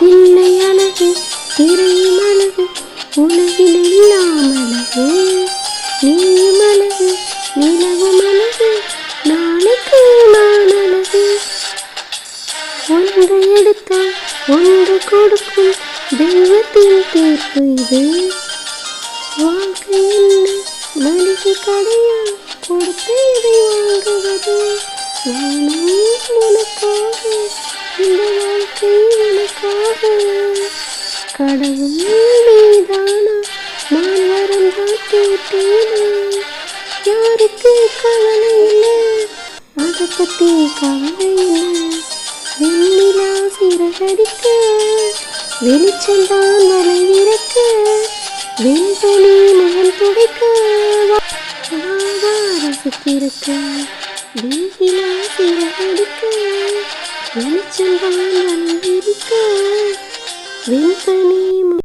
பிள்ளை அழகு திரையும் அழகு உலகில் எல்லாம் அழகு நீயும் அழகு நிலவும் அழகு நாளைக்கு நான் அழகு ஒன்று எடுத்தால் ஒன்று கொடுக்கும் தெய்வத்தின் தீர்ப்பு இது வாழ்க்கை என்ன மளிகை கடையா கொடுத்து இதை வாங்குவது நானும் உனக்காக இந்த வாழ்க்கை உனக்காக கடவுள் நீதானா நான் வரந்தான் கேட்டேனா யாருக்கு கவலை இல்லை அதை பற்றி கவலை இல்லை வெண்ணிலா சிறகடிக்க வெளிச்சந்தான் வளைவிறக்க வெண்பனி முகம் துடைக்க ரசித்திருக்க வெண்ணிலா சிறகடிக்க வெளிச்சந்தான் வளைவிறக்க வெண்பனி